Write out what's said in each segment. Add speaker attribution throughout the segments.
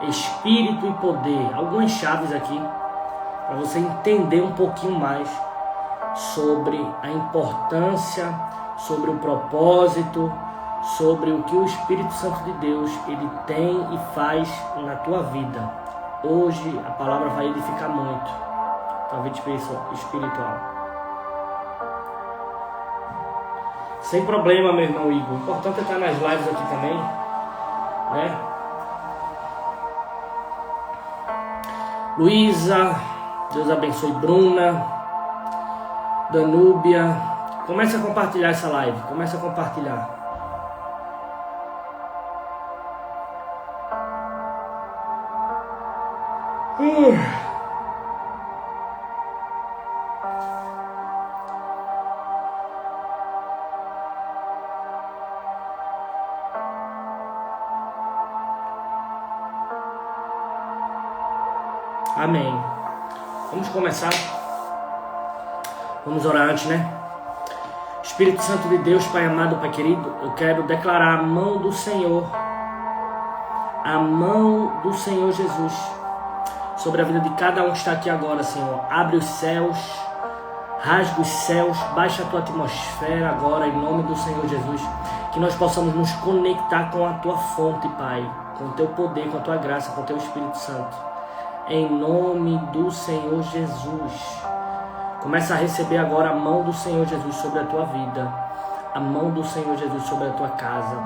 Speaker 1: espírito e poder. Algumas chaves aqui para você entender um pouquinho mais sobre a importância, sobre o propósito, sobre o que o Espírito Santo de Deus ele tem e faz na tua vida. Hoje a palavra vai edificar muito tua vida espiritual. Sem problema, meu irmão Igor. O importante é estar nas lives aqui também, né? Luísa, Deus abençoe. Bruna, Danúbia, comece a compartilhar essa live. Comece a compartilhar. Amém. Vamos começar. Vamos orar antes, né? Espírito Santo de Deus, Pai amado, Pai querido, eu quero declarar a mão do Senhor, Jesus, sobre a vida de cada um que está aqui agora, Senhor. Abre os céus, rasga os céus, baixa a tua atmosfera agora, em nome do Senhor Jesus. Que nós possamos nos conectar com a tua fonte, Pai, com o teu poder, com a tua graça, com o teu Espírito Santo. Em nome do Senhor Jesus. Começa a receber agora a mão do Senhor Jesus sobre a tua vida, a mão do Senhor Jesus sobre a tua casa,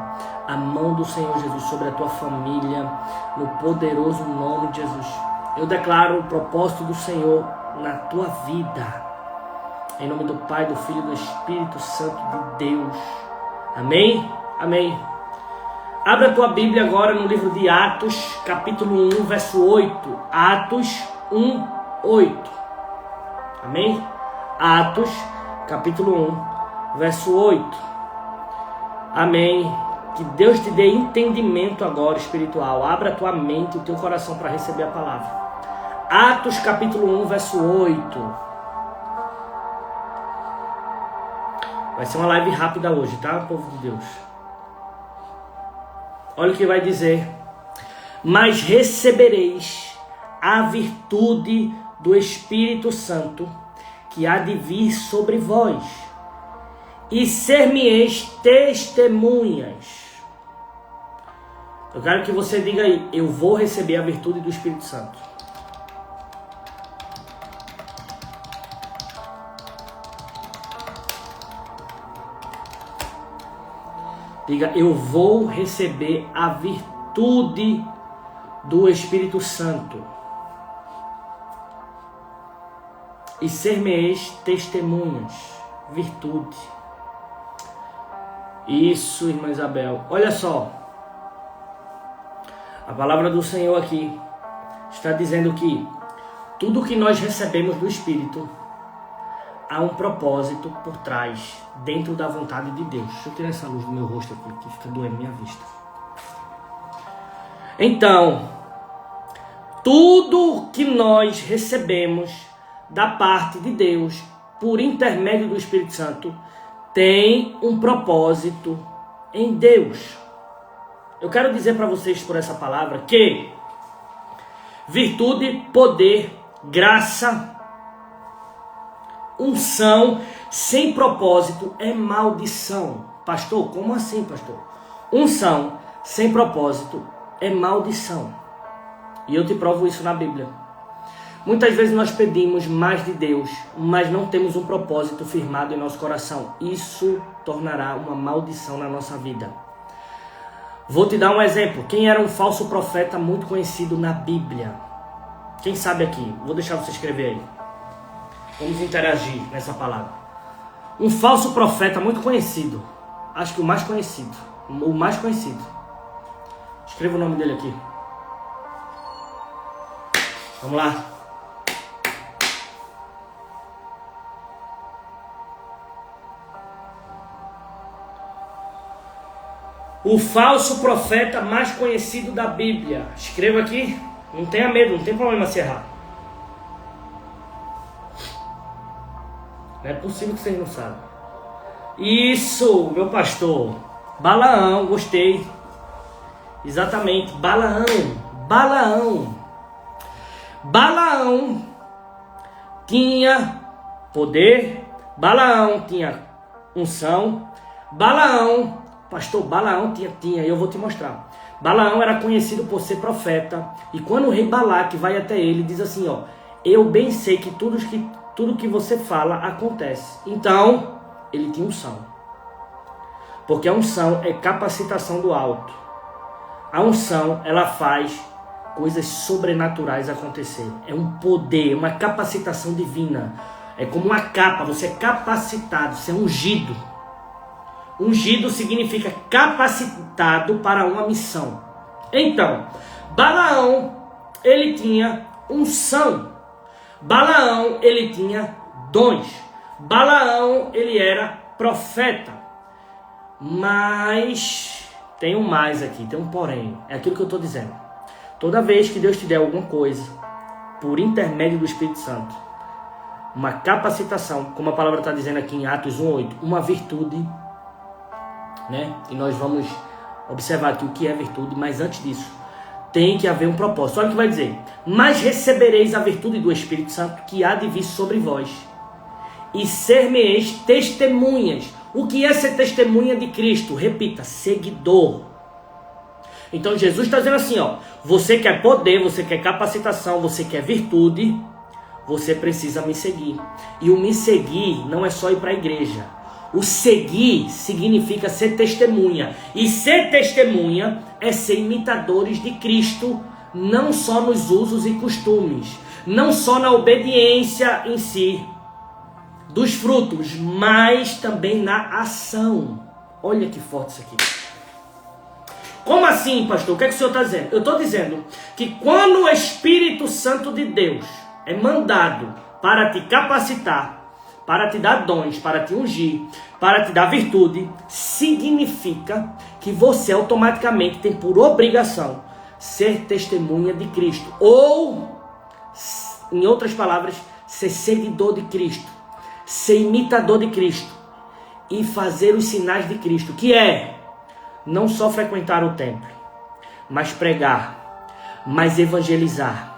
Speaker 1: a mão do Senhor Jesus sobre a tua família, no poderoso nome de Jesus. Eu declaro o propósito do Senhor na tua vida, em nome do Pai, do Filho e do Espírito Santo de Deus. Amém? Amém. Abra a tua Bíblia agora no livro de Atos, capítulo 1, verso 8. Atos 1, 8. Amém? Atos, capítulo 1, verso 8. Amém. Que Deus te dê entendimento agora espiritual. Abra a tua mente e o teu coração para receber a palavra. Atos, capítulo 1, verso 8. Vai ser uma live rápida hoje, tá, povo de Deus? Olha o que vai dizer. Mas recebereis a virtude do Espírito Santo, que há de vir sobre vós, e ser-me-eis testemunhas. Eu quero que você diga aí: eu vou receber a virtude do Espírito Santo. Diga: eu vou receber a virtude do Espírito Santo. E ser-me-eis testemunhas. Virtude. Isso, irmã Isabel. Olha só. A palavra do Senhor aqui está dizendo que tudo que nós recebemos do Espírito há um propósito por trás, dentro da vontade de Deus. Deixa eu tirar essa luz do meu rosto aqui, que fica doendo minha vista. Então, tudo que nós recebemos da parte de Deus, por intermédio do Espírito Santo, tem um propósito em Deus. Eu quero dizer para vocês por essa palavra que virtude, poder, graça, unção sem propósito é maldição. Pastor, como assim, pastor? Unção sem propósito é maldição. E eu te provo isso na Bíblia. Muitas vezes nós pedimos mais de Deus, mas não temos um propósito firmado em nosso coração. Isso tornará uma maldição na nossa vida. Vou te dar um exemplo. Quem era um falso profeta muito conhecido na Bíblia? Quem sabe aqui? Vou deixar você escrever aí. Vamos interagir nessa palavra. Um falso profeta muito conhecido. Acho que o mais conhecido. O mais conhecido. Escreva o nome dele aqui. Vamos lá. O falso profeta mais conhecido da Bíblia. Escreva aqui. Não tenha medo, não tem problema se errar. Não é possível que vocês não sabem. Isso, meu pastor. Balaão, gostei. Exatamente, Balaão. Balaão. Balaão tinha poder, Balaão tinha unção, Balaão, pastor, Balaão tinha, e eu vou te mostrar. Balaão era conhecido por ser profeta, e quando o rei Balaque vai até ele, diz assim, ó, eu bem sei que tudo que você fala acontece. Então, ele tinha unção. Porque a unção é capacitação do alto. A unção, ela faz coisas sobrenaturais acontecer. É um poder, uma capacitação divina. É como uma capa, você é capacitado, você é ungido. Ungido significa capacitado para uma missão. Então, Balaão, ele tinha unção. Balaão, ele tinha dons. Balaão, ele era profeta. Mas tem um mais aqui, tem um porém. É aquilo que eu estou dizendo. Toda vez que Deus te der alguma coisa, por intermédio do Espírito Santo, uma capacitação, como a palavra está dizendo aqui em Atos 1:8, uma virtude, né? E nós vamos observar aqui o que é virtude, mas antes disso, tem que haver um propósito. Olha o que vai dizer: mas recebereis a virtude do Espírito Santo que há de vir sobre vós, e ser-me-eis testemunhas. O que é ser testemunha de Cristo? Repita, seguidor. Então Jesus está dizendo assim, ó, você quer poder, você quer capacitação, você quer virtude, você precisa me seguir. E o me seguir não é só ir para a igreja. O seguir significa ser testemunha. E ser testemunha é ser imitadores de Cristo, não só nos usos e costumes, não só na obediência em si, dos frutos, mas também na ação. Olha que forte isso aqui. Como assim, pastor? O que é que o senhor está dizendo? Eu estou dizendo que quando o Espírito Santo de Deus é mandado para te capacitar, para te dar dons, para te ungir, para te dar virtude, significa que você automaticamente tem por obrigação ser testemunha de Cristo. Ou, em outras palavras, ser seguidor de Cristo, ser imitador de Cristo e fazer os sinais de Cristo, que é não só frequentar o templo, mas pregar, mas evangelizar,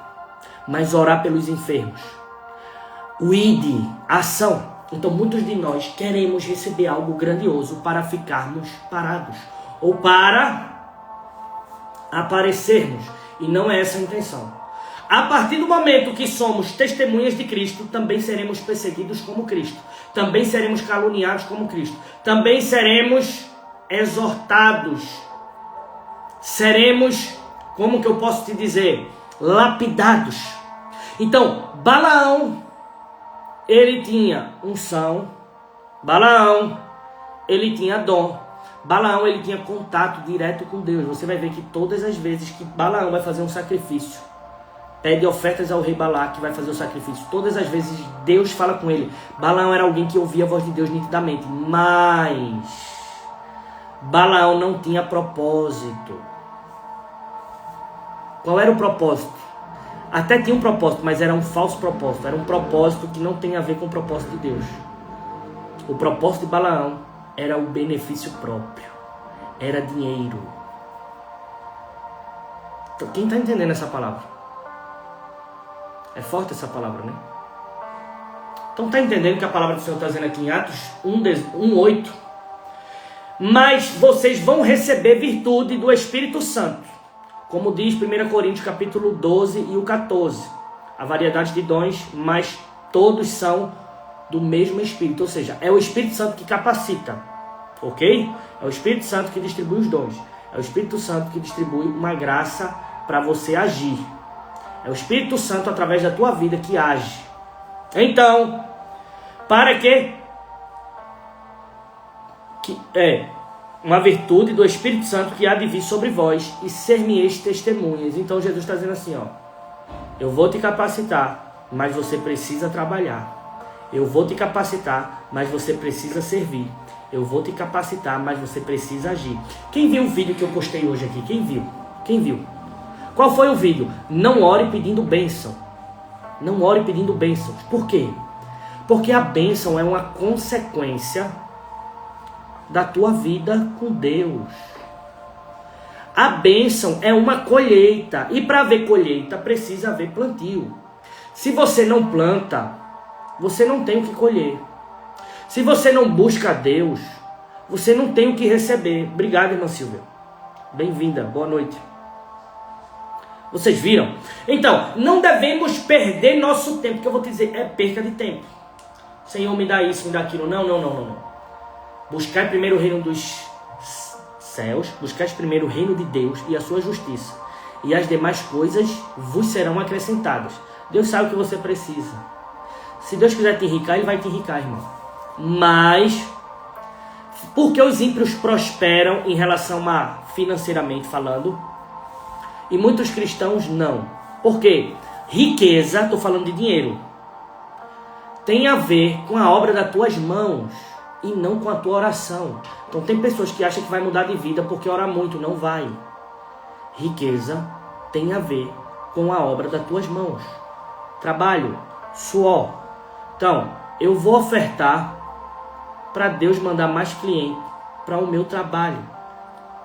Speaker 1: mas orar pelos enfermos. O ide, a ação. Então muitos de nós queremos receber algo grandioso para ficarmos parados, ou para aparecermos, e não é essa a intenção. A partir do momento que somos testemunhas de Cristo, também seremos perseguidos como Cristo, também seremos caluniados como Cristo, também seremos exortados, seremos, como que eu posso te dizer, lapidados. Então, Balaão, ele tinha unção, Balaão, ele tinha dom, Balaão, ele tinha contato direto com Deus. Você vai ver que todas as vezes que Balaão vai fazer um sacrifício, pede ofertas ao rei Balaque, vai fazer o sacrifício, todas as vezes Deus fala com ele. Balaão era alguém que ouvia a voz de Deus nitidamente, mas Balaão não tinha propósito. Qual era o propósito? Até tinha um propósito, mas era um falso propósito. Era um propósito que não tem a ver com o propósito de Deus. O propósito de Balaão era o benefício próprio. Era dinheiro. Quem está entendendo essa palavra? É forte essa palavra, né? Então está entendendo que a palavra do Senhor está dizendo aqui em Atos 1:8. Mas vocês vão receber virtude do Espírito Santo, como diz 1 Coríntios capítulo 12 e o 14. A variedade de dons, mas todos são do mesmo Espírito. Ou seja, é o Espírito Santo que capacita, ok? É o Espírito Santo que distribui os dons. É o Espírito Santo que distribui uma graça para você agir. É o Espírito Santo através da tua vida que age. Então, para que é uma virtude do Espírito Santo que há de vir sobre vós e ser-me-eis testemunhas. Então Jesus está dizendo assim, ó, eu vou te capacitar, mas você precisa trabalhar. Eu vou te capacitar, mas você precisa servir. Eu vou te capacitar, mas você precisa agir. Quem viu o vídeo que eu postei hoje aqui? Quem viu? Quem viu? Qual foi o vídeo? Não ore pedindo bênção. Não ore pedindo bênçãos. Por quê? Porque a bênção é uma consequência da tua vida com Deus. A bênção é uma colheita. E para haver colheita, precisa haver plantio. Se você não planta, você não tem o que colher. Se você não busca a Deus, você não tem o que receber. Obrigado, irmã Silvia. Bem-vinda, boa noite. Vocês viram? Então, não devemos perder nosso tempo, que eu vou te dizer, é perca de tempo. Senhor, me dá isso, me dá aquilo. Não. Buscar primeiro o reino dos céus, buscar primeiro o reino de Deus e a sua justiça. E as demais coisas vos serão acrescentadas. Deus sabe o que você precisa. Se Deus quiser te enricar, Ele vai te enricar, irmão. Mas, porque os ímpios prosperam em relação a financeiramente falando, e muitos cristãos não. Por quê? Riqueza, estou falando de dinheiro, tem a ver com a obra das tuas mãos e não com a tua oração. Então tem pessoas que acham que vai mudar de vida porque ora muito. Não vai. Riqueza tem a ver com a obra das tuas mãos. Trabalho, suor. Então, eu vou ofertar para Deus mandar mais cliente para o meu trabalho.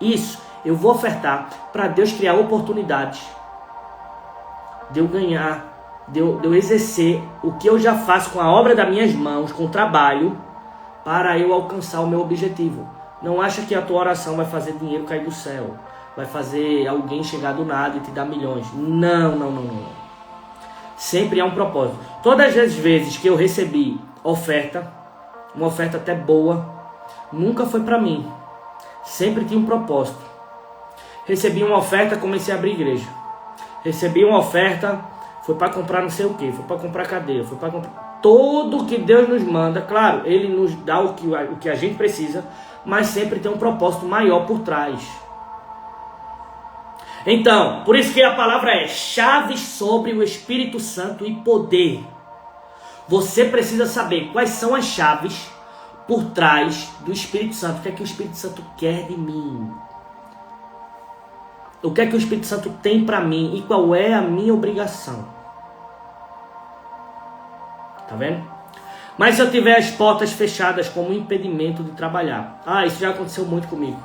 Speaker 1: Isso, eu vou ofertar para Deus criar oportunidades de eu ganhar, de eu exercer o que eu já faço com a obra das minhas mãos, com o trabalho, para eu alcançar o meu objetivo. Não acha que a tua oração vai fazer dinheiro cair do céu, vai fazer alguém chegar do nada e te dar milhões. Não. Sempre há um propósito. Todas as vezes que eu recebi oferta, uma oferta até boa, nunca foi para mim. Sempre tinha um propósito. Recebi uma oferta, comecei a abrir igreja. Recebi uma oferta, foi para comprar não sei o que, foi para comprar cadeia, foi para comprar... Tudo que Deus nos manda, claro, Ele nos dá o que a gente precisa, mas sempre tem um propósito maior por trás. Então, por isso que a palavra é chaves sobre o Espírito Santo e poder. Você precisa saber quais são as chaves por trás do Espírito Santo. O que é que o Espírito Santo quer de mim? O que é que o Espírito Santo tem para mim e qual é a minha obrigação? Tá vendo? Mas se eu tiver as portas fechadas como impedimento de trabalhar. Isso já aconteceu muito comigo.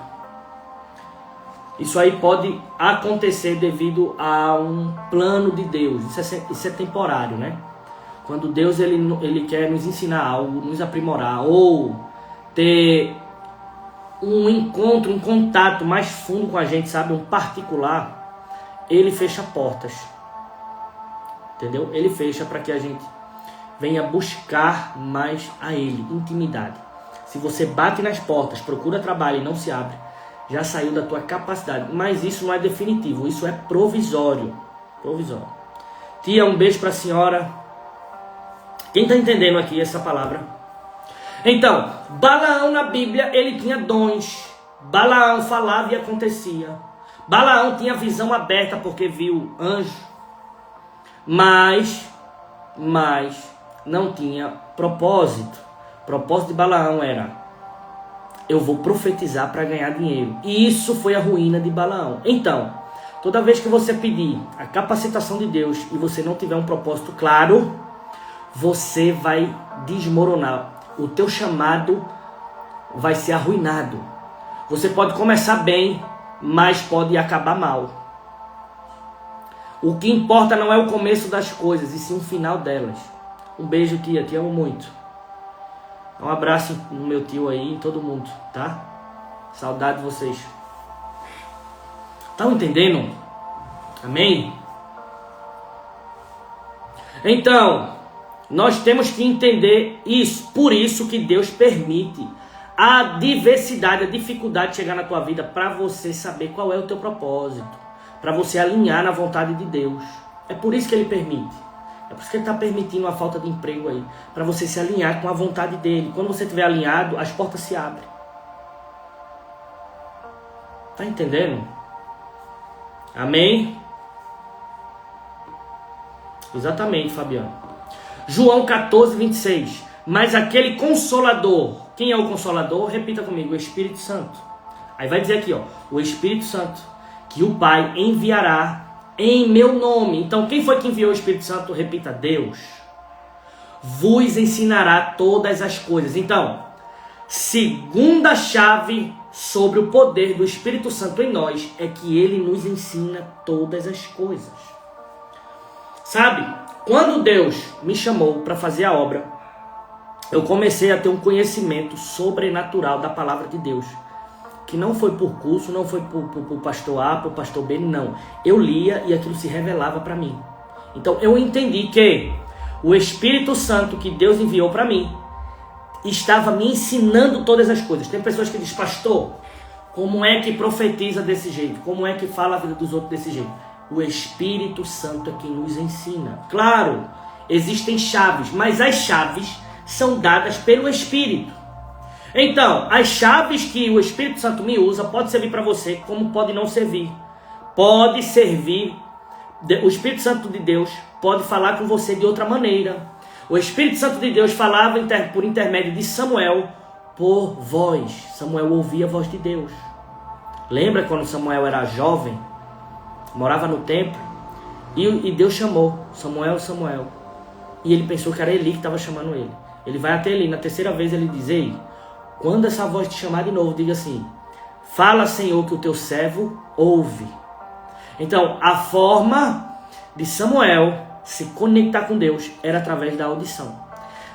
Speaker 1: Isso aí pode acontecer devido a um plano de Deus. Isso é temporário, né? Quando Deus ele quer nos ensinar algo, nos aprimorar, ou ter um encontro, um contato mais fundo com a gente, sabe? Um particular, Ele fecha portas. Entendeu? Ele fecha para que a gente venha buscar mais a Ele, intimidade. Se você bate nas portas, procura trabalho e não se abre, já saiu da tua capacidade. Mas isso não é definitivo, isso é provisório. Provisório. Tia, um beijo para a senhora. Quem está entendendo aqui essa palavra? Então, Balaão na Bíblia, ele tinha dons. Balaão falava e acontecia. Balaão tinha visão aberta porque viu anjo. Mas não tinha propósito. O propósito de Balaão era: eu vou profetizar para ganhar dinheiro. E isso foi a ruína de Balaão. Então, toda vez que você pedir a capacitação de Deus e você não tiver um propósito claro, você vai desmoronar. O teu chamado vai ser arruinado. Você pode começar bem, mas pode acabar mal. O que importa não é o começo das coisas, e sim o final delas. Um beijo, tia. Te amo muito. Um abraço no meu tio aí, em todo mundo, tá? Saudade de vocês. Estão entendendo? Amém? Então, nós temos que entender isso. Por isso que Deus permite a diversidade, a dificuldade de chegar na tua vida, para você saber qual é o teu propósito, para você alinhar na vontade de Deus. É por isso que Ele permite. É por isso que Ele está permitindo a falta de emprego aí, para você se alinhar com a vontade dEle. Quando você estiver alinhado, as portas se abrem. Tá entendendo? Amém? Exatamente, Fabiano. João 14, 26. Mas aquele Consolador, quem é o Consolador? Repita comigo: o Espírito Santo. Aí vai dizer aqui, ó, o Espírito Santo, que o Pai enviará em meu nome. Então, quem foi que enviou o Espírito Santo? Repita: Deus. Vos ensinará todas as coisas. Então, segunda chave sobre o poder do Espírito Santo em nós é que ele nos ensina todas as coisas. Sabe, quando Deus me chamou para fazer a obra, eu comecei a ter um conhecimento sobrenatural da palavra de Deus. Que não foi por curso, não foi por pastor A, por pastor B, não. Eu lia e aquilo se revelava para mim. Então eu entendi que o Espírito Santo que Deus enviou para mim estava me ensinando todas as coisas. Tem pessoas que dizem, pastor, como é que profetiza desse jeito? Como é que fala a vida dos outros desse jeito? O Espírito Santo é quem nos ensina. Claro, existem chaves, mas as chaves são dadas pelo Espírito. Então, as chaves que o Espírito Santo me usa pode servir para você, como pode não servir. Pode servir, o Espírito Santo de Deus pode falar com você de outra maneira. O Espírito Santo de Deus falava por intermédio de Samuel por voz. Samuel ouvia a voz de Deus. Lembra quando Samuel era jovem, morava no templo, e Deus chamou Samuel, Samuel. E ele pensou que era Eli que estava chamando ele. Ele vai até Eli, na terceira vez ele diz, ei, quando essa voz te chamar de novo, diga assim, fala, Senhor, que o teu servo ouve. Então, a forma de Samuel se conectar com Deus era através da audição.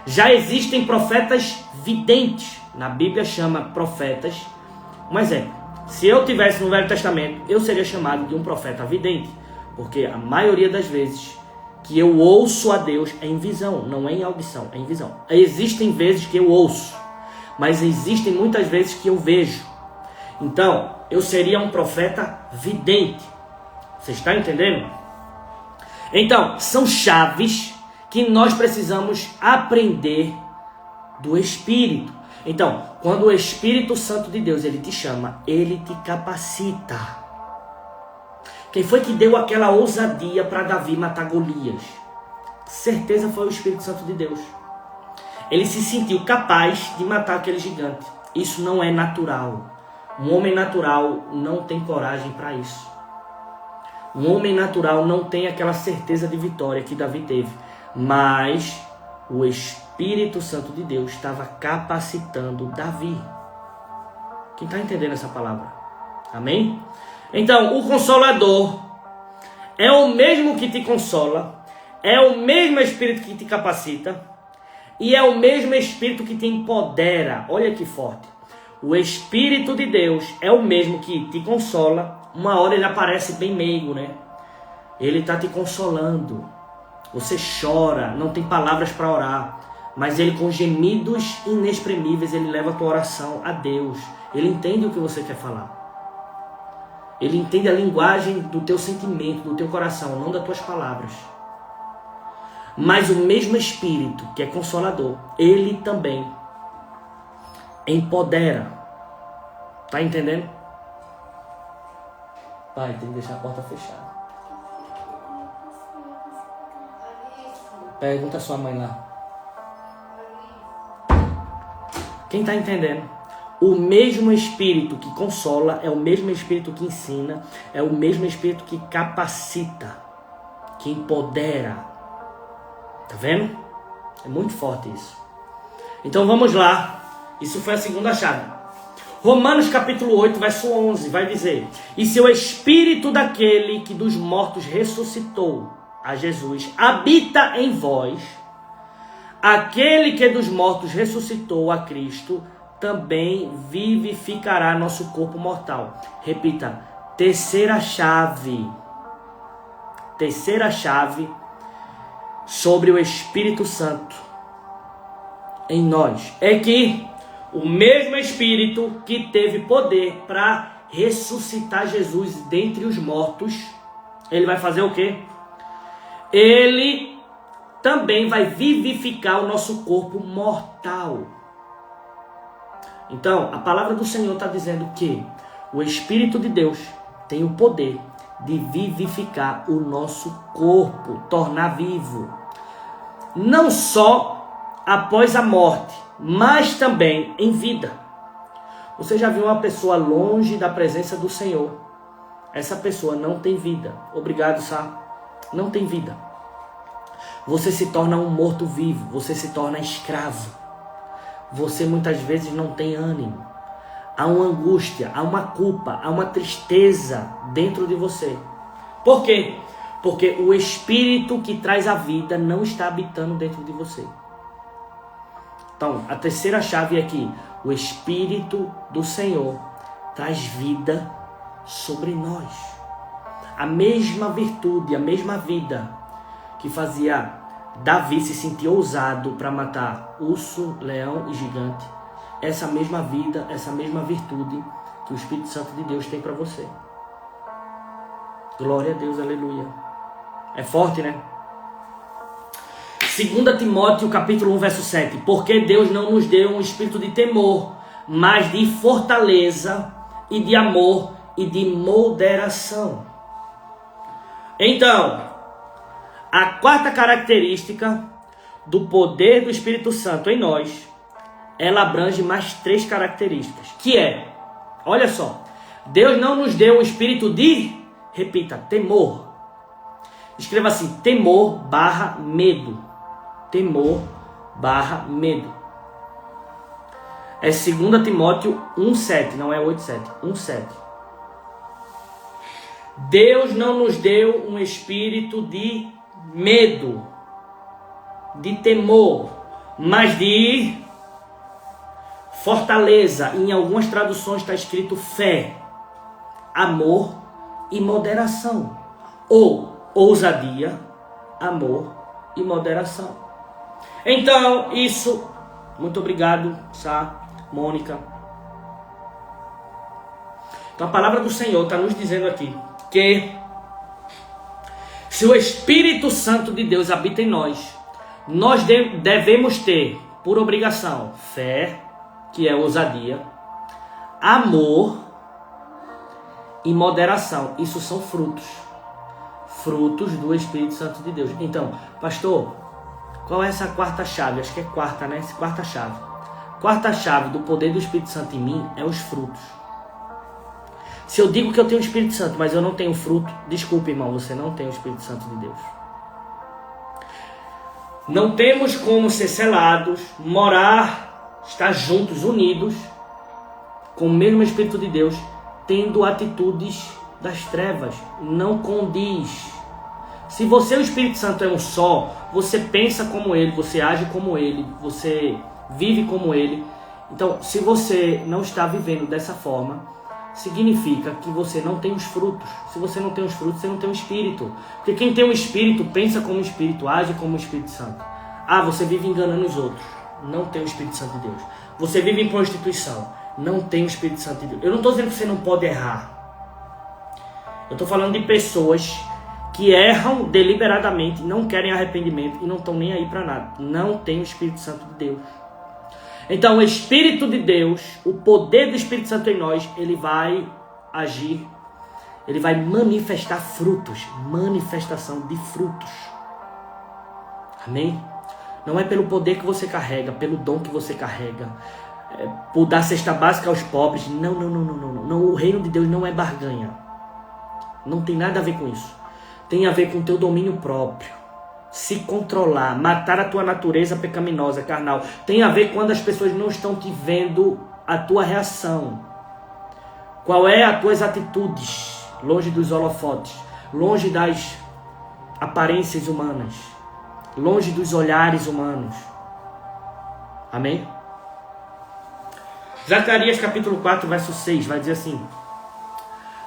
Speaker 1: Já existem profetas videntes. Na Bíblia chama profetas. Mas se eu tivesse no Velho Testamento, eu seria chamado de um profeta vidente. Porque a maioria das vezes que eu ouço a Deus é em visão, não é em audição, é em visão. Existem vezes que eu ouço, mas existem muitas vezes que eu vejo. Então, eu seria um profeta vidente. Você está entendendo? Então, são chaves que nós precisamos aprender do Espírito. Então, quando o Espírito Santo de Deus ele te chama, ele te capacita. Quem foi que deu aquela ousadia para Davi matar Golias? Certeza foi o Espírito Santo de Deus. Ele se sentiu capaz de matar aquele gigante. Isso não é natural. Um homem natural não tem coragem para isso. Um homem natural não tem aquela certeza de vitória que Davi teve. Mas o Espírito Santo de Deus estava capacitando Davi. Quem está entendendo essa palavra? Amém? Então, o Consolador é o mesmo que te consola, é o mesmo Espírito que te capacita e é o mesmo Espírito que te empodera. Olha que forte. O Espírito de Deus é o mesmo que te consola. Uma hora ele aparece bem meigo, né? Ele está te consolando. Você chora, não tem palavras para orar, mas ele com gemidos inexprimíveis, ele leva a tua oração a Deus. Ele entende o que você quer falar. Ele entende a linguagem do teu sentimento, do teu coração, não das tuas palavras. Mas o mesmo Espírito, que é consolador, ele também empodera. Tá entendendo? Pai, tem que deixar a porta fechada. Pergunta a sua mãe lá. Quem tá entendendo? O mesmo Espírito que consola é o mesmo Espírito que ensina, é o mesmo Espírito que capacita, que empodera. Tá vendo? É muito forte isso. Então vamos lá. Isso foi a segunda chave. Romanos capítulo 8, verso 11, vai dizer: e se o Espírito daquele que dos mortos ressuscitou a Jesus habita em vós, aquele que dos mortos ressuscitou a Cristo também vivificará nosso corpo mortal. Repita, terceira chave sobre o Espírito Santo em nós é que o mesmo Espírito que teve poder para ressuscitar Jesus dentre os mortos, ele vai fazer o quê? Ele também vai vivificar o nosso corpo mortal. Então, a palavra do Senhor está dizendo que o Espírito de Deus tem o poder de vivificar o nosso corpo, tornar vivo. Não só após a morte, mas também em vida. Você já viu uma pessoa longe da presença do Senhor? Essa pessoa não tem vida. Obrigado, Sá. Não tem vida. Você se torna um morto-vivo. Você se torna escravo. Você muitas vezes não tem ânimo. há uma angústia, há uma culpa, há uma tristeza dentro de você. Por quê? Porque o Espírito que traz a vida não está habitando dentro de você. Então, a terceira chave é que o Espírito do Senhor traz vida sobre nós. A mesma virtude, a mesma vida que fazia Davi se sentir ousado para matar urso, leão e gigante, essa mesma vida, essa mesma virtude que o Espírito Santo de Deus tem para você. Glória a Deus, aleluia. É forte, né? 2 Timóteo capítulo 1, verso 7. Porque Deus não nos deu um espírito de temor, mas de fortaleza e de amor e de moderação. Então, a quarta característica do poder do Espírito Santo em nós, ela abrange mais 3 características, que é, olha só, Deus não nos deu um espírito de, repita, temor. Escreva assim, temor/medo. Temor/medo. É 2 Timóteo 1,7, não é 8,7, 1,7. Deus não nos deu um espírito de medo, de temor, mas de fortaleza. Em algumas traduções está escrito fé, amor e moderação. Ou ousadia, amor e moderação. Então, isso, muito obrigado, Sá, Mônica. Então a palavra do Senhor está nos dizendo aqui que se o Espírito Santo de Deus habita em nós, nós devemos ter, por obrigação, fé, que é ousadia, amor e moderação. Isso são frutos do Espírito Santo de Deus. Então, pastor, qual é essa quarta chave? Acho que é quarta, né? Quarta chave. Quarta chave do poder do Espírito Santo em mim é os frutos. Se eu digo que eu tenho o Espírito Santo, mas eu não tenho fruto, desculpe, irmão, você não tem o Espírito Santo de Deus. Não temos como ser selados, morar, estar juntos, unidos, com o mesmo Espírito de Deus, tendo atitudes das trevas. Não condiz. Se você, o Espírito Santo, é um só, você pensa como ele, você age como ele, você vive como ele. Então, se você não está vivendo dessa forma, significa que você não tem os frutos. Se você não tem os frutos, você não tem o Espírito. Porque quem tem o Espírito, pensa como o Espírito, age como o Espírito Santo. Ah, você vive enganando os outros. Não tem o Espírito Santo de Deus. Você vive em prostituição. Não tem o Espírito Santo de Deus. Eu não estou dizendo que você não pode errar. Eu estou falando de pessoas que erram deliberadamente, não querem arrependimento e não estão nem aí para nada. Não tem o Espírito Santo de Deus. Então, o Espírito de Deus, o poder do Espírito Santo em nós, ele vai agir, ele vai manifestar frutos, manifestação de frutos. Amém? Não é pelo poder que você carrega, pelo dom que você carrega, por dar cesta básica aos pobres. Não. O reino de Deus não é barganha. Não tem nada a ver com isso. Tem a ver com o teu domínio próprio. Se controlar, matar a tua natureza pecaminosa, carnal. Tem a ver quando as pessoas não estão te vendo a tua reação. Qual é as tuas atitudes? Longe dos holofotes, longe das aparências humanas, longe dos olhares humanos. Amém? Zacarias capítulo 4, verso 6, vai dizer assim: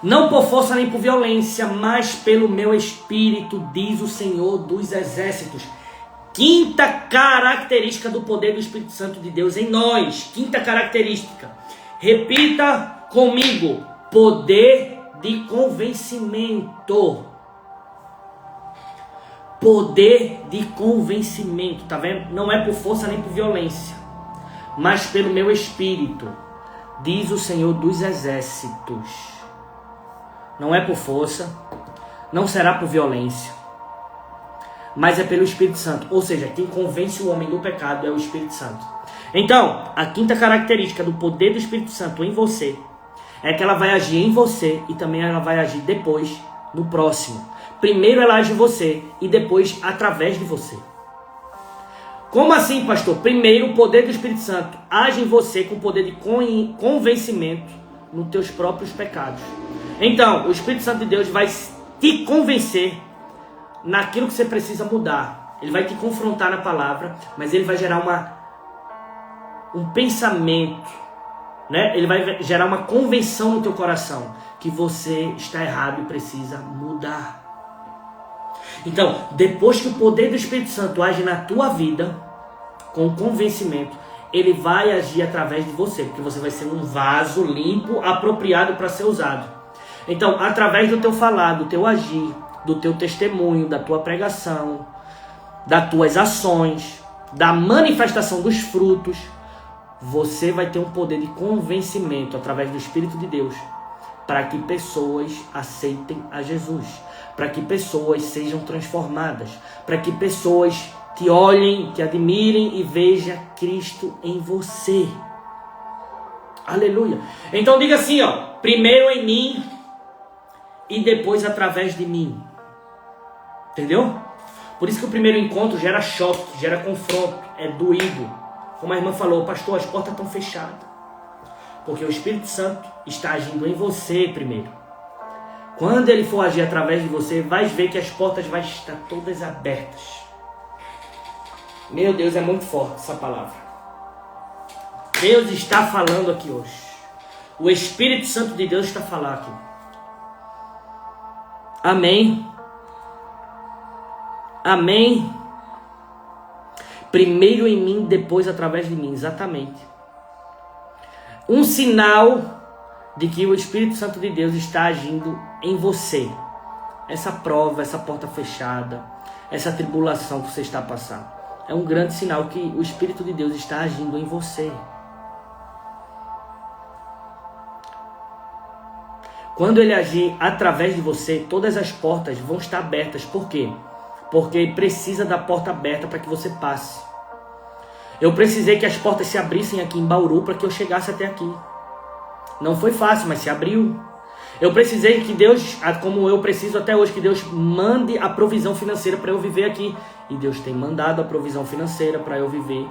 Speaker 1: não por força nem por violência, mas pelo meu espírito, diz o Senhor dos exércitos. Quinta característica do poder do Espírito Santo de Deus em nós. Quinta característica. Repita comigo: poder de convencimento. Poder de convencimento, tá vendo? Não é por força nem por violência, mas pelo meu espírito, diz o Senhor dos exércitos. Não é por força, não será por violência, mas é pelo Espírito Santo. Ou seja, quem convence o homem do pecado é o Espírito Santo. Então, a quinta característica do poder do Espírito Santo em você é que ela vai agir em você e também ela vai agir depois no próximo. Primeiro ela age em você e depois através de você. Como assim, pastor? Primeiro, o poder do Espírito Santo age em você com o poder de convencimento nos teus próprios pecados. Então, o Espírito Santo de Deus vai te convencer naquilo que você precisa mudar. Ele vai te confrontar na palavra, mas ele vai gerar um pensamento, né? Ele vai gerar uma convenção no teu coração que você está errado e precisa mudar. Então, depois que o poder do Espírito Santo age na tua vida, com convencimento, ele vai agir através de você, porque você vai ser um vaso limpo, apropriado para ser usado. Então, através do teu falar, do teu agir, do teu testemunho, da tua pregação, das tuas ações, da manifestação dos frutos, você vai ter um poder de convencimento através do Espírito de Deus, para que pessoas aceitem a Jesus, para que pessoas sejam transformadas, para que pessoas te olhem, te admirem e vejam Cristo em você. Aleluia. Então diga assim, primeiro em mim e depois através de mim. Entendeu? Por isso que o primeiro encontro gera choque, gera confronto, é doído. Como a irmã falou, pastor, as portas estão fechadas. Porque o Espírito Santo está agindo em você primeiro. Quando ele for agir através de você, vai ver que as portas vão estar todas abertas. Meu Deus, é muito forte essa palavra. Deus está falando aqui hoje. O Espírito Santo de Deus está falando aqui. Amém. Amém. Primeiro em mim, depois através de mim. Exatamente. Um sinal de que o Espírito Santo de Deus está agindo em você. Essa prova, essa porta fechada, essa tribulação que você está passando, é um grande sinal que o Espírito de Deus está agindo em você. Quando ele agir através de você, todas as portas vão estar abertas. Por quê? Porque precisa da porta aberta para que você passe. Eu precisei que as portas se abrissem aqui em Bauru para que eu chegasse até aqui. Não foi fácil, mas se abriu. Eu precisei que Deus, como eu preciso até hoje, que Deus mande a provisão financeira para eu viver aqui. E Deus tem mandado a provisão financeira para eu viver.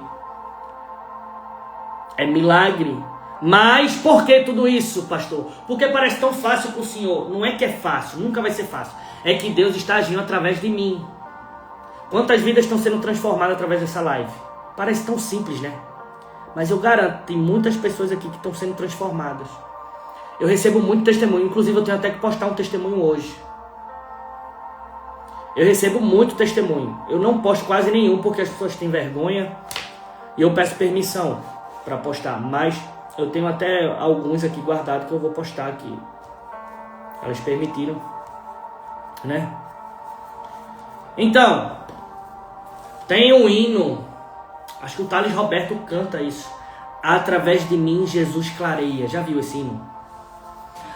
Speaker 1: É milagre. Mas por que tudo isso, pastor? Porque parece tão fácil para o Senhor. Não é que é fácil, nunca vai ser fácil. É que Deus está agindo através de mim. Quantas vidas estão sendo transformadas através dessa live? Parece tão simples, né? Mas eu garanto, tem muitas pessoas aqui que estão sendo transformadas. Eu recebo muito testemunho, inclusive eu tenho até que postar um testemunho hoje. Eu recebo muito testemunho. Eu não posto quase nenhum porque as pessoas têm vergonha. E eu peço permissão para postar. Mas eu tenho até alguns aqui guardados que eu vou postar aqui. Elas permitiram, né? Então, tem um hino. Acho que o Thales Roberto canta isso. Através de mim, Jesus clareia. Já viu esse hino?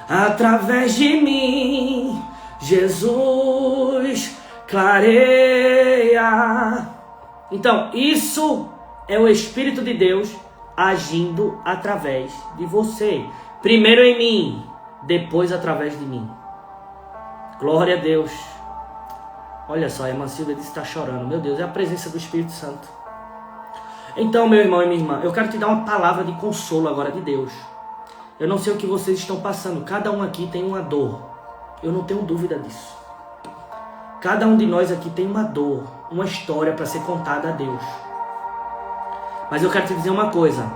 Speaker 1: Através de mim, Jesus clareia. Então, isso é o Espírito de Deus agindo através de você. Primeiro em mim, depois através de mim. Glória a Deus. Olha só, a irmã Silvia disse que está chorando. Meu Deus, é a presença do Espírito Santo. Então, meu irmão e minha irmã, eu quero te dar uma palavra de consolo agora de Deus. Eu não sei o que vocês estão passando. Cada um aqui tem uma dor. Eu não tenho dúvida disso. Cada um de nós aqui tem uma dor, uma história para ser contada a Deus. Mas eu quero te dizer uma coisa.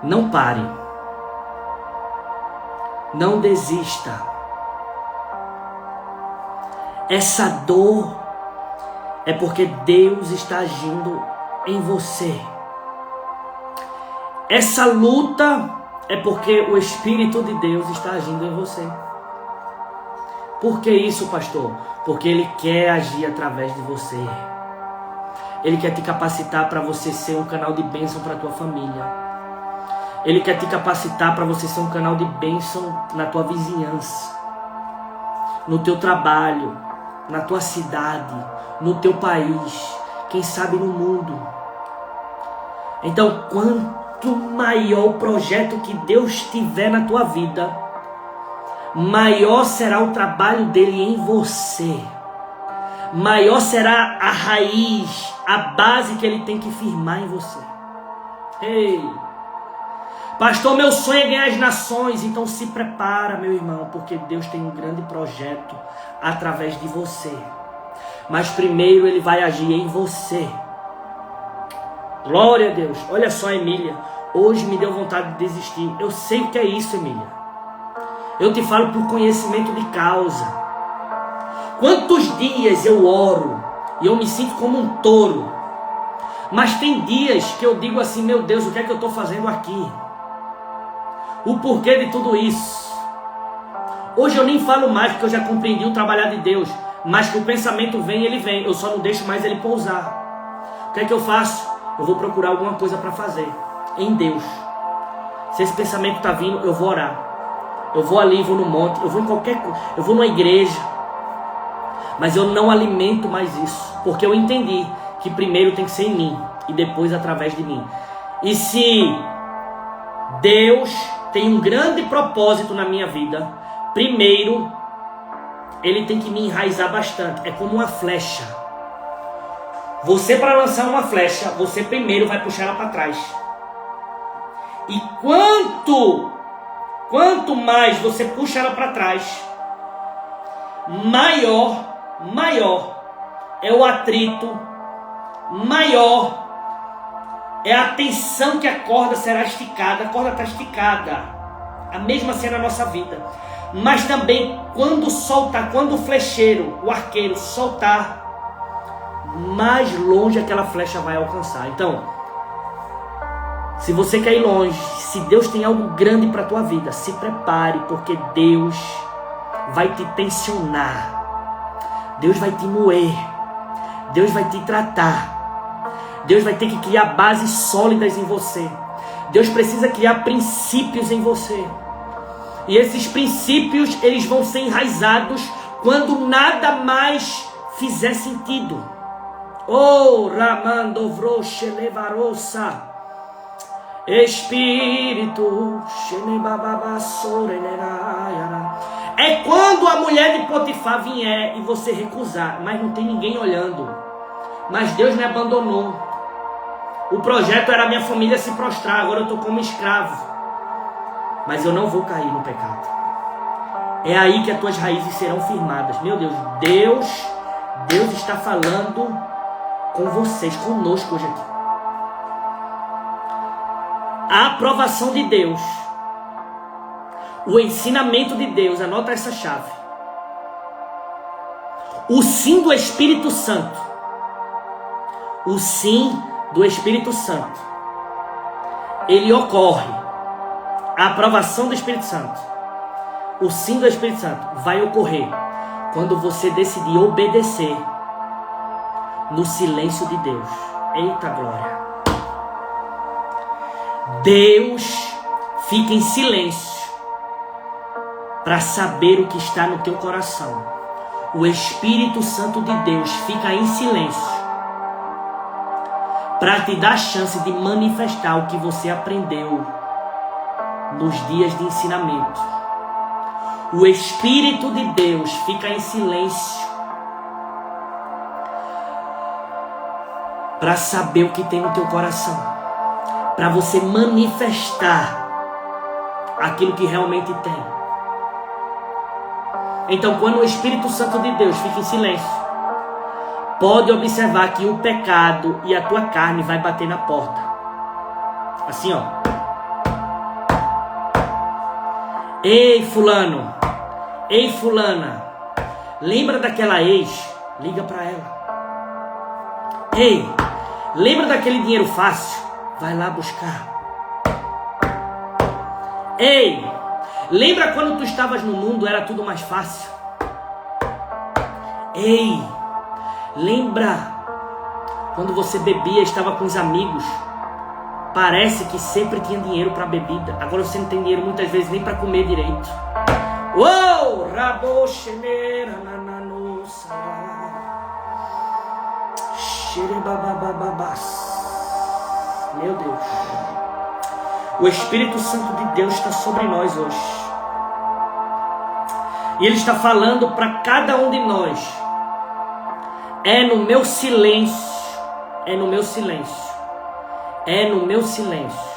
Speaker 1: Não pare. Não desista. Essa dor é porque Deus está agindo em você. Essa luta é porque o Espírito de Deus está agindo em você. Por que isso, pastor? Porque Ele quer agir através de você. Ele quer te capacitar para você ser um canal de bênção para a tua família. Ele quer te capacitar para você ser um canal de bênção na tua vizinhança, no teu trabalho, na tua cidade, no teu país, quem sabe no mundo. Então, quanto maior o projeto que Deus tiver na tua vida, maior será o trabalho dele em você. maior será a raiz, a base que ele tem que firmar em você. Ei, pastor, meu sonho é ganhar as nações. Então se prepara, meu irmão, porque Deus tem um grande projeto através de você. Mas primeiro ele vai agir em você. Glória a Deus. Olha só, Emília, hoje me deu vontade de desistir. Eu sei o que é isso, Emília. Eu te falo por conhecimento de causa. Quantos dias eu oro e eu me sinto como um touro. Mas tem dias que eu digo assim, meu Deus, o que é que eu estou fazendo aqui? O porquê de tudo isso? Hoje eu nem falo mais porque eu já compreendi o trabalhar de Deus. Mas que o pensamento vem, ele vem. Eu só não deixo mais ele pousar. O que é que eu faço? Eu vou procurar alguma coisa para fazer em Deus. Se esse pensamento está vindo, eu vou orar. Eu vou ali, vou no monte, eu vou em qualquer coisa, eu vou numa igreja. Mas eu não alimento mais isso. Porque eu entendi que primeiro tem que ser em mim e depois através de mim. E se Deus tem um grande propósito na minha vida, primeiro ele tem que me enraizar bastante. É como uma flecha. Você, para lançar uma flecha, você primeiro vai puxar ela para trás. E quanto mais você puxa ela para trás, maior é o atrito, maior é a tensão que a corda será esticada. A corda está esticada. A mesma cena na nossa vida. Mas também quando soltar, quando o flecheiro, o arqueiro soltar, mais longe aquela flecha vai alcançar. Então, se você quer ir longe, se Deus tem algo grande para a tua vida, se prepare, porque Deus vai te tensionar. Deus vai te moer. Deus vai te tratar. Deus vai ter que criar bases sólidas em você. Deus precisa criar princípios em você. E esses princípios, eles vão ser enraizados quando nada mais fizer sentido. Oh, Ramando Vroche Levarosa, Espírito, é quando a mulher de Potifar vier e você recusar, mas não tem ninguém olhando. Mas Deus me abandonou. O projeto era a minha família se prostrar, agora eu estou como escravo. Mas eu não vou cair no pecado. É aí que as tuas raízes serão firmadas. Meu Deus, Deus está falando com vocês, conosco hoje aqui. A aprovação de Deus, o ensinamento de Deus, anota essa chave. O sim do Espírito Santo. O sim do Espírito Santo. Ele ocorre. A aprovação do Espírito Santo, o sim do Espírito Santo, vai ocorrer quando você decidir obedecer no silêncio de Deus. Eita glória! Deus fica em silêncio para saber o que está no teu coração. O Espírito Santo de Deus fica em silêncio para te dar a chance de manifestar o que você aprendeu nos dias de ensinamento. O Espírito de Deus fica em silêncio para saber o que tem no teu coração, para você manifestar aquilo que realmente tem. Então, quando o Espírito Santo de Deus fica em silêncio, pode observar que o pecado e a tua carne vai bater na porta. Assim, ó. Ei, fulano. Ei, fulana. Lembra daquela ex? Liga para ela. Ei, lembra daquele dinheiro fácil? Vai lá buscar. Ei, lembra quando tu estavas no mundo, era tudo mais fácil? Ei, lembra quando você bebia, estava com os amigos? Parece que sempre tinha dinheiro para bebida. Agora você não tem dinheiro muitas vezes nem para comer direito. Uou! Rabocheneira nananosa. Xerebababababás. Meu Deus. O Espírito Santo de Deus está sobre nós hoje. E Ele está falando para cada um de nós É no meu silêncio. É no meu silêncio. É no meu silêncio.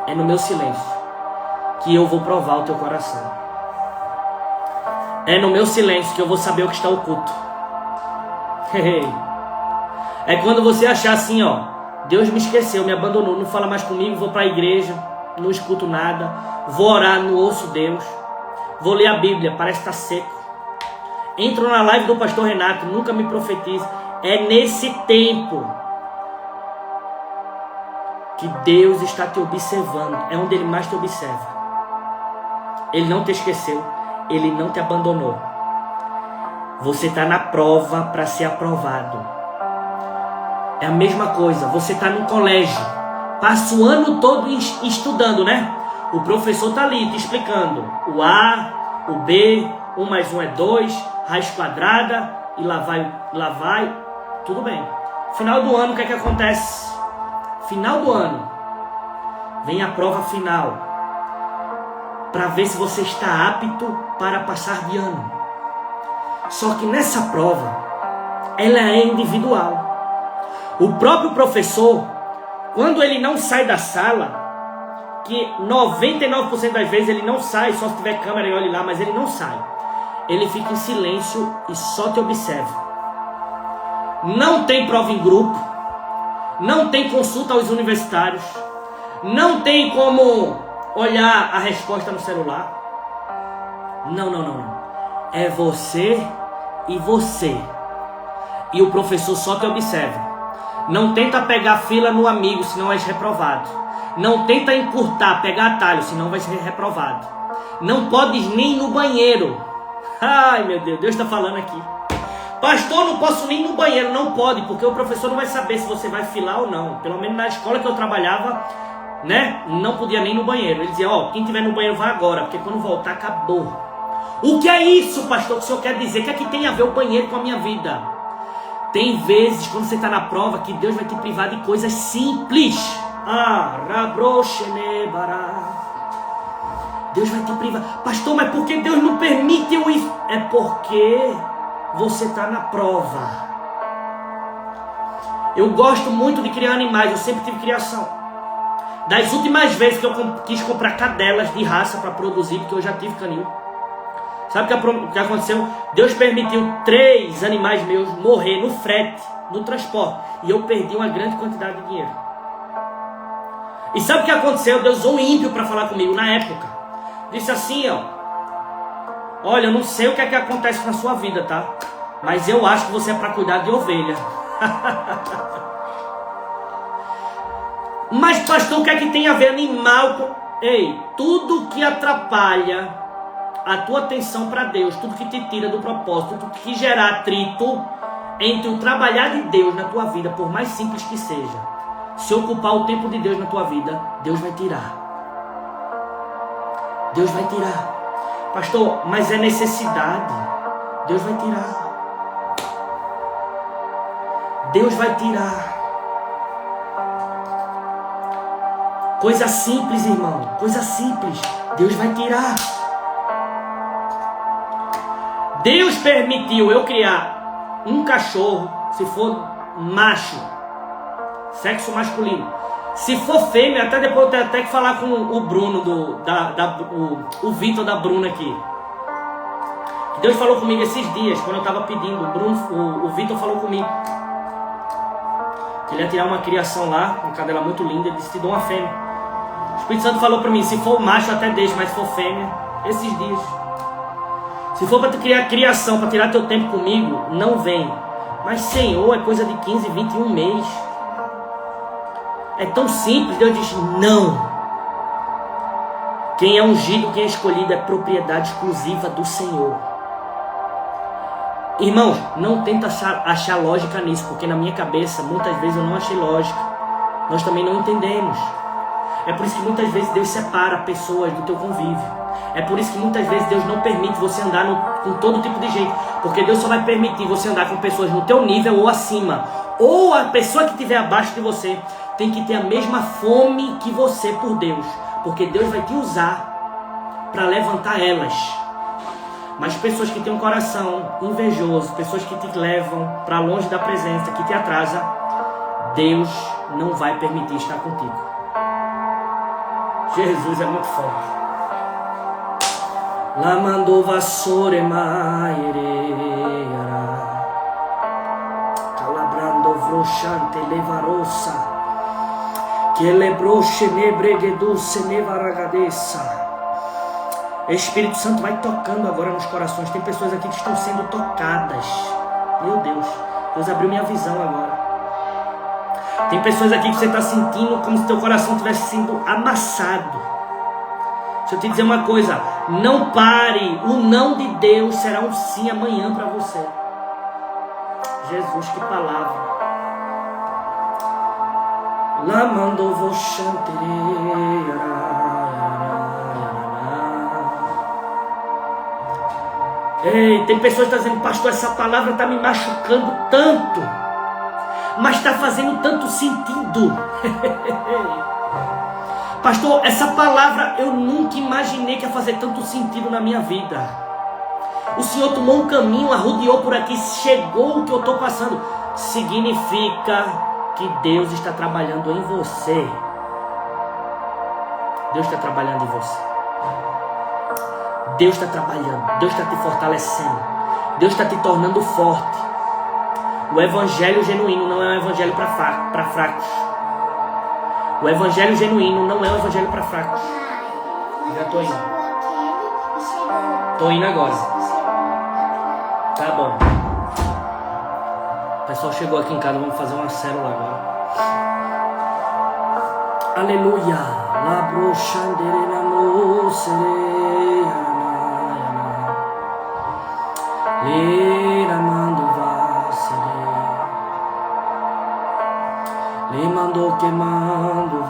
Speaker 1: É no meu silêncio que eu vou provar o teu coração. É no meu silêncio que eu vou saber o que está oculto. É quando você achar assim, ó, Deus me esqueceu, me abandonou, não fala mais comigo, vou para a igreja, não escuto nada, vou orar, não ouço Deus, vou ler a Bíblia, parece que está seco. Entro na live do pastor Renato, nunca me profetiza. É nesse tempo que Deus está te observando, é onde Ele mais te observa. Ele não te esqueceu, Ele não te abandonou. Você está na prova para ser aprovado. É a mesma coisa, você está no colégio, passa o ano todo estudando, né? O professor está ali te explicando o A, o B, 1 mais 1 é 2, raiz quadrada, e lá vai, tudo bem. Final do ano, o que é que acontece? Final do ano, vem a prova final, para ver se você está apto para passar de ano. Só que nessa prova, ela é individual. O próprio professor, quando ele não sai da sala, que 99% das vezes ele não sai, só se tiver câmera e olhe lá, mas ele não sai. Ele fica em silêncio e só te observa. Não tem prova em grupo, não tem consulta aos universitários, não tem como olhar a resposta no celular. Não. É você e você. E o professor só te observa. Não tenta pegar fila no amigo, senão és reprovado. Não tenta encurtar, pegar atalho, senão vai ser reprovado. Não podes nem ir no banheiro. Ai, meu Deus, Deus está falando aqui. Pastor, não posso nem ir no banheiro. Não pode, porque o professor não vai saber se você vai filar ou não. Pelo menos na escola que eu trabalhava, né, não podia nem ir no banheiro. Ele dizia, ó, quem tiver no banheiro vai agora, porque quando voltar, acabou. O que é isso, pastor, que o senhor quer dizer? O que é que tem a ver o banheiro com a minha vida? Tem vezes, quando você está na prova, que Deus vai te privar de coisas simples. Deus vai te privar. Pastor, mas por que Deus não permite eu ir? É porque você está na prova. Eu gosto muito de criar animais, eu sempre tive criação. Das últimas vezes que eu quis comprar cadelas de raça para produzir, porque eu já tive canil. Sabe o que aconteceu? Deus permitiu 3 animais meus morrer no frete, no transporte. E eu perdi uma grande quantidade de dinheiro. E sabe o que aconteceu? Deus usou um ímpio para falar comigo na época. Disse assim, ó. Olha, eu não sei o que é que acontece na sua vida, tá? Mas eu acho que você é para cuidar de ovelha. Mas pastor, o que é que tem a ver animal com... Ei, tudo que atrapalha a tua atenção para Deus, tudo que te tira do propósito, tudo que gerar atrito entre o trabalhar de Deus na tua vida, por mais simples que seja, se ocupar o tempo de Deus na tua vida, Deus vai tirar. Deus vai tirar. Pastor, mas é necessidade. Deus vai tirar. Deus vai tirar. Coisa simples, irmão. Coisa simples. Deus vai tirar. Deus permitiu eu criar um cachorro, se for macho, sexo masculino. Se for fêmea, até depois eu tenho até que falar com o Bruno, o Vitor da Bruna aqui. Deus falou comigo esses dias, quando eu estava pedindo, o Vitor falou comigo. Ele ia tirar uma criação lá, uma cadela muito linda, ele disse, te dou uma fêmea. O Espírito Santo falou para mim, se for macho até deixo, mas se for fêmea, esses dias. Se for para criar criação, para tirar teu tempo comigo, não vem. Mas Senhor, é coisa de 15, 21 mês. É tão simples. Deus diz, não. Quem é ungido, quem é escolhido, é propriedade exclusiva do Senhor. Irmãos, não tenta achar lógica nisso, porque na minha cabeça, muitas vezes eu não achei lógica. Nós também não entendemos. É por isso que muitas vezes Deus separa pessoas do teu convívio. É por isso que muitas vezes Deus não permite você andar com todo tipo de gente. Porque Deus só vai permitir você andar com pessoas no teu nível ou acima. Ou a pessoa que estiver abaixo de você tem que ter a mesma fome que você por Deus. Porque Deus vai te usar para levantar elas. Mas pessoas que têm um coração invejoso, pessoas que te levam para longe da presença, que te atrasa, Deus não vai permitir estar contigo. Jesus é muito forte. La mandou vassoure maiereara, calabrando vrochante levarossa, que lebroche nebregeduce nevaragadessa. Espírito Santo vai tocando agora nos corações. Tem pessoas aqui que estão sendo tocadas. Meu Deus, Deus abriu minha visão agora. Tem pessoas aqui que você está sentindo como se teu coração estivesse sendo amassado. Deixa eu te dizer uma coisa, não pare, o não de Deus será um sim amanhã para você. Jesus, que palavra. La mandou vochanteira. Ei, tem pessoas que estão dizendo, pastor, essa palavra está me machucando tanto, mas está fazendo tanto sentido. Pastor, essa palavra eu nunca imaginei que ia fazer tanto sentido na minha vida. O Senhor tomou um caminho, arrodeou por aqui, chegou o que eu estou passando. Significa que Deus está trabalhando em você. Deus está trabalhando em você. Deus está trabalhando, Deus está te fortalecendo, Deus está te tornando forte. O evangelho genuíno não é um evangelho para fracos. O evangelho genuíno não é um evangelho para fracos. Já estou indo. Estou indo agora. Tá bom. O pessoal chegou aqui em casa, vamos fazer uma célula agora. Aleluia. Labro xanderena mocereia. Lira mando vacere, lhe mandou queimando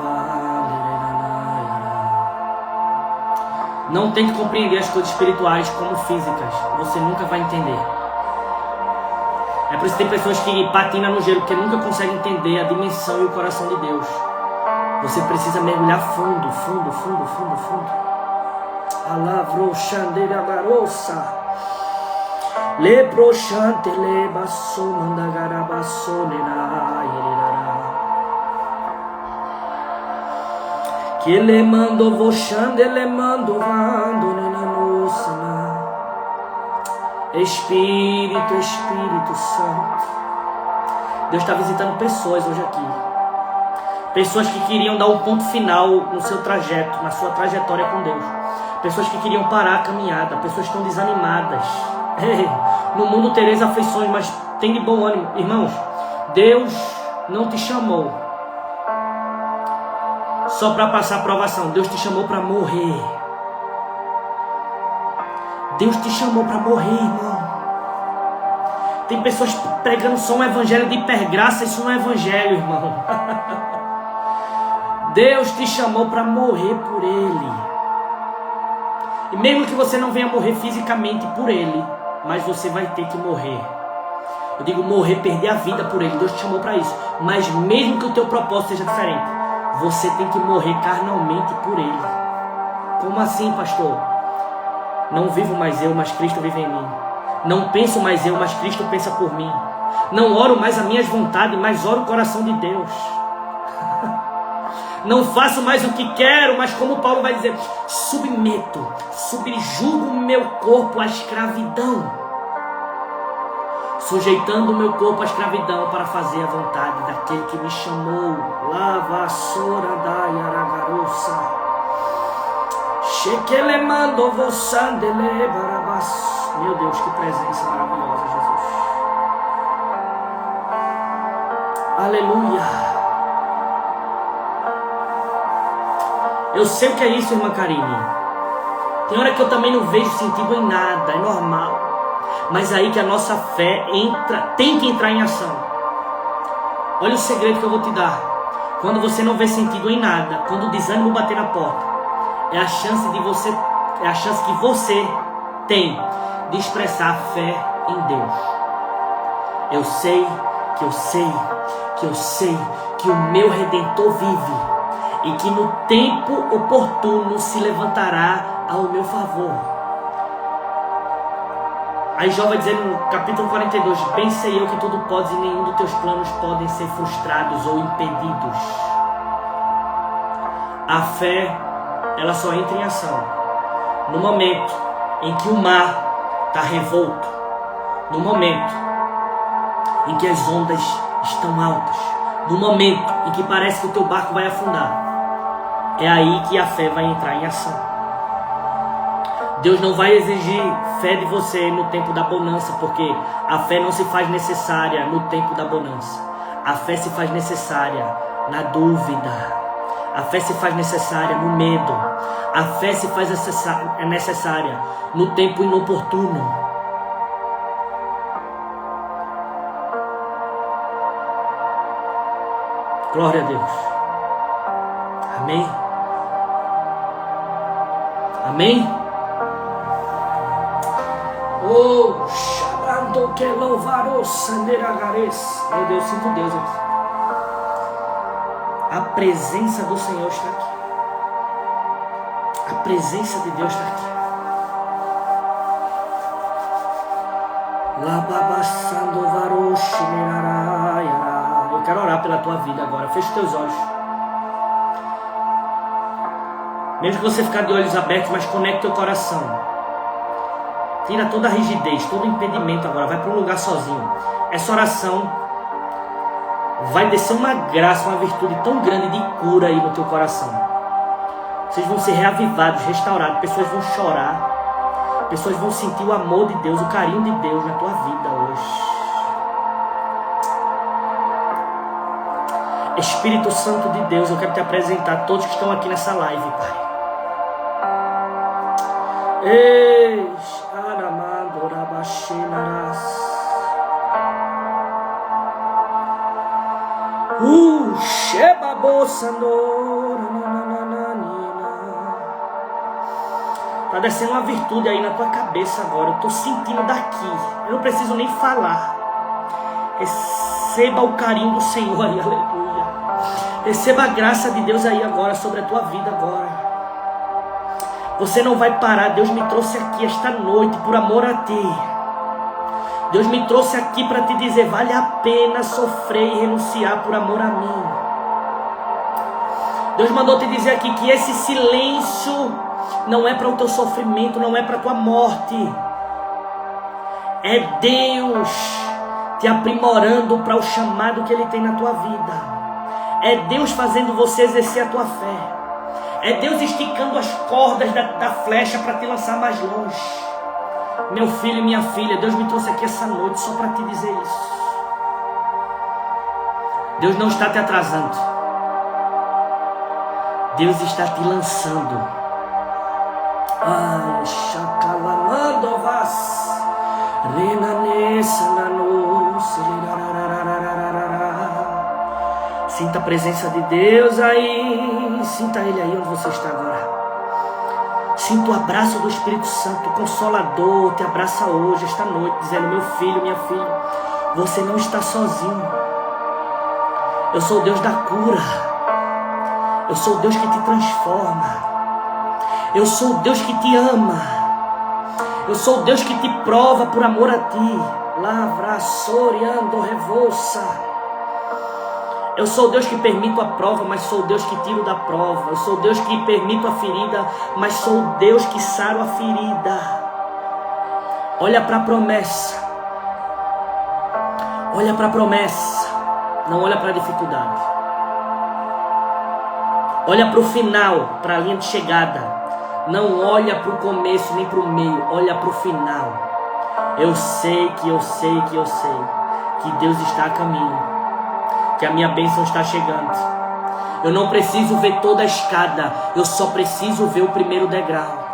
Speaker 1: Não tente compreender as coisas espirituais como físicas, você nunca vai entender. É por isso que tem pessoas que patinam no gelo porque nunca conseguem entender a dimensão e o coração de Deus. Você precisa mergulhar fundo, fundo, fundo, fundo, fundo. Alavro xandeira garoça. Le prochante le basso mandagara basso nera que le mando vochande le mando vando nena nossa. Espírito, Espírito Santo. Deus está visitando pessoas hoje aqui. Pessoas que queriam dar um ponto final no seu trajeto, na sua trajetória com Deus. Pessoas que queriam parar a caminhada, pessoas que estão desanimadas. No mundo tereis aflições, mas tem de bom ânimo. Irmãos, Deus não te chamou só para passar provação. Deus te chamou para morrer. Deus te chamou para morrer, irmão. Tem pessoas pregando só um evangelho de hipergraça. Isso não é evangelho, irmão. Deus te chamou para morrer por Ele. E mesmo que você não venha morrer fisicamente por Ele, mas você vai ter que morrer. Eu digo morrer, perder a vida por Ele. Deus te chamou para isso. Mas mesmo que o teu propósito seja diferente, você tem que morrer carnalmente por Ele. Como assim, pastor? Não vivo mais eu, mas Cristo vive em mim. Não penso mais eu, mas Cristo pensa por mim. Não oro mais as minhas vontades, mas oro o coração de Deus. Não faço mais o que quero, mas como Paulo vai dizer, subjugo o meu corpo à escravidão, sujeitando o meu corpo à escravidão para fazer a vontade daquele que me chamou. Lava sora da yaragarosa, chequele mando vossandele barabas. Meu Deus, que presença maravilhosa, Jesus. Aleluia. Eu sei o que é isso, irmã Karine. Tem hora que eu também não vejo sentido em nada, é normal. Mas aí que a nossa fé tem que entrar em ação. Olha o segredo que eu vou te dar. Quando você não vê sentido em nada, quando o desânimo bater na porta, é a chance que você tem de expressar a fé em Deus. Eu sei que o meu Redentor vive. E que no tempo oportuno se levantará ao meu favor. Aí Jó vai dizer no capítulo 42, bem sei eu que tudo podes e nenhum dos teus planos podem ser frustrados ou impedidos. A fé, ela só entra em ação no momento em que o mar está revolto, no momento em que as ondas estão altas, no momento em que parece que o teu barco vai afundar. É aí que a fé vai entrar em ação. Deus não vai exigir fé de você no tempo da bonança, porque a fé não se faz necessária no tempo da bonança. A fé se faz necessária na dúvida. A fé se faz necessária no medo. A fé se faz necessária no tempo inoportuno. Glória a Deus. Amém? Amém? Oh, chamando que louvarou sanderagares. Meu Deus, sinto Deus aqui. A presença do Senhor está aqui. A presença de Deus está aqui. Eu quero orar pela tua vida agora. Feche os teus olhos. Mesmo que você ficar de olhos abertos, mas conecte teu coração. Tira toda a rigidez, todo o impedimento agora. Vai para um lugar sozinho. Essa oração vai descer uma graça, uma virtude tão grande de cura aí no teu coração. Vocês vão ser reavivados, restaurados. Pessoas vão chorar. Pessoas vão sentir o amor de Deus, o carinho de Deus na tua vida hoje. Espírito Santo de Deus, eu quero te apresentar a todos que estão aqui nessa live, Pai. Tá descendo uma virtude aí na tua cabeça agora. Eu tô sentindo daqui. Eu não preciso nem falar. Receba o carinho do Senhor aí, aleluia. Receba a graça de Deus aí agora sobre a tua vida agora. Você não vai parar. Deus me trouxe aqui esta noite por amor a ti. Deus me trouxe aqui para te dizer, vale a pena sofrer e renunciar por amor a mim. Deus mandou te dizer aqui que esse silêncio não é para o teu sofrimento, não é para a tua morte. É Deus te aprimorando para o chamado que Ele tem na tua vida. É Deus fazendo você exercer a tua fé. É Deus esticando as cordas da flecha para te lançar mais longe. Meu filho e minha filha, Deus me trouxe aqui essa noite só para te dizer isso. Deus não está te atrasando. Deus está te lançando. Ai, chacalamadovas, sinta a presença de Deus aí. Sinta Ele aí onde você está agora. Sinta o abraço do Espírito Santo, o Consolador, te abraça hoje, esta noite, dizendo, meu filho, minha filha, você não está sozinho. Eu sou o Deus da cura. Eu sou o Deus que te transforma. Eu sou o Deus que te ama. Eu sou o Deus que te prova por amor a ti. Lavra, soreando, revolsa. Eu sou o Deus que permito a prova, mas sou o Deus que tiro da prova. Eu sou o Deus que permito a ferida, mas sou o Deus que saro a ferida. Olha para a promessa. Olha para a promessa. Não olha para a dificuldade. Olha para o final, para a linha de chegada. Não olha para o começo nem para o meio. Olha para o final. Eu sei que Deus está a caminho. Que a minha bênção está chegando. Eu não preciso ver toda a escada. Eu só preciso ver o primeiro degrau.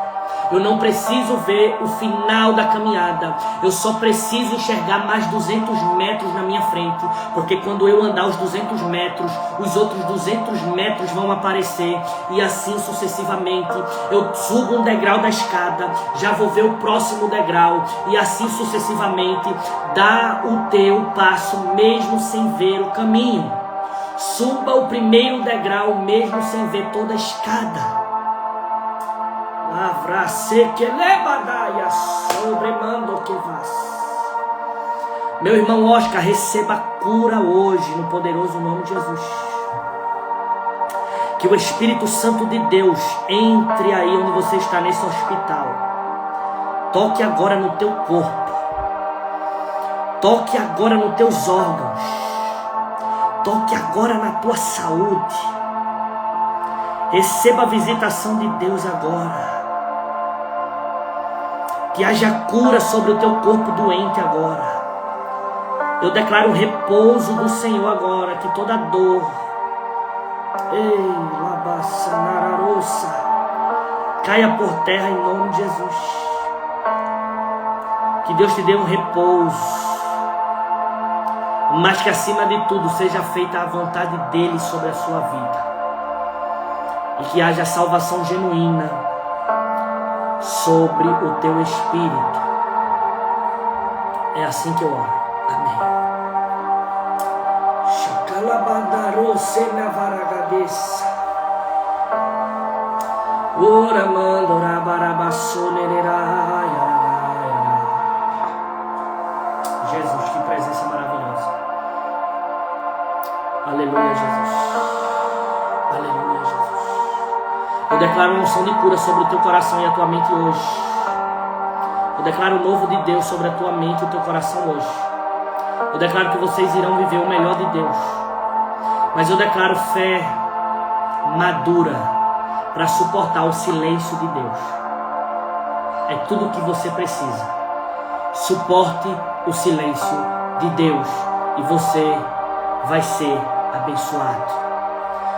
Speaker 1: Eu não preciso ver o final da caminhada. Eu só preciso enxergar mais 200 metros na minha frente. Porque quando eu andar os 200 metros, os outros 200 metros vão aparecer. E assim sucessivamente. Eu subo um degrau da escada, já vou ver o próximo degrau. E assim sucessivamente. Dá o teu passo mesmo sem ver o caminho. Suba o primeiro degrau mesmo sem ver toda a escada. Lavra-se que levadaia. sobremando que vas. Meu irmão Oscar, receba cura hoje no poderoso nome de Jesus. Que o Espírito Santo de Deus entre aí onde você está nesse hospital. Toque agora no teu corpo. Toque agora nos teus órgãos. Toque agora na tua saúde. Receba a visitação de Deus agora. Que haja cura sobre o teu corpo doente agora. Eu declaro o repouso do Senhor agora. Que toda dor, ei, labassanararossa, caia por terra em nome de Jesus. Que Deus te dê um repouso. Mas que acima de tudo seja feita a vontade dele sobre a sua vida. E que haja salvação genuína sobre o teu espírito. É assim que eu oro. Amém. Chacalabadarosena varagadeça. Ora mandora barabassonereraia. Jesus, que presença maravilhosa. Aleluia, Jesus. Aleluia, Jesus. Eu declaro uma unção de cura sobre o teu coração e a tua mente hoje. Eu declaro o novo de Deus sobre a tua mente e o teu coração hoje. Eu declaro que vocês irão viver o melhor de Deus. Mas eu declaro fé madura para suportar o silêncio de Deus. É tudo o que você precisa. Suporte o silêncio de Deus e você vai ser abençoado.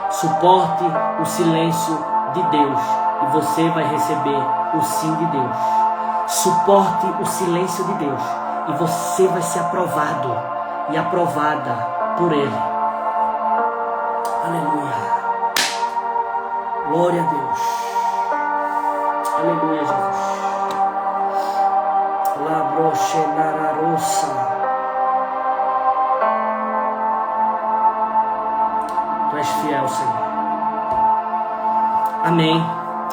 Speaker 1: Suporte o silêncio de Deus e você vai receber o sim de Deus. Suporte o silêncio de Deus e você vai ser aprovado e aprovada por Ele. Aleluia. Glória a Deus. Aleluia, Jesus. Labrochenararossa. Tu és fiel, Senhor. Amém.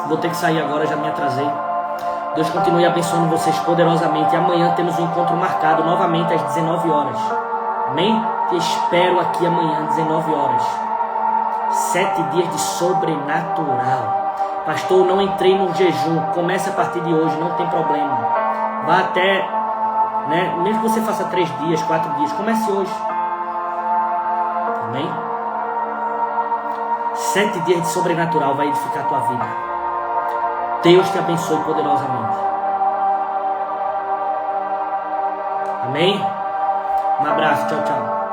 Speaker 1: Vou ter que sair agora, já me atrasei. Deus continue abençoando vocês poderosamente. E amanhã temos um encontro marcado novamente às 19 horas. Amém? Te espero aqui amanhã às 19 horas. 7 dias de sobrenatural. Pastor, não entrei no jejum. Comece a partir de hoje, não tem problema. Vá até, né? Mesmo que você faça 3 dias, 4 dias, comece hoje. Amém? 7 dias de sobrenatural vai edificar a tua vida. Deus te abençoe poderosamente. Amém? Um abraço, tchau, tchau.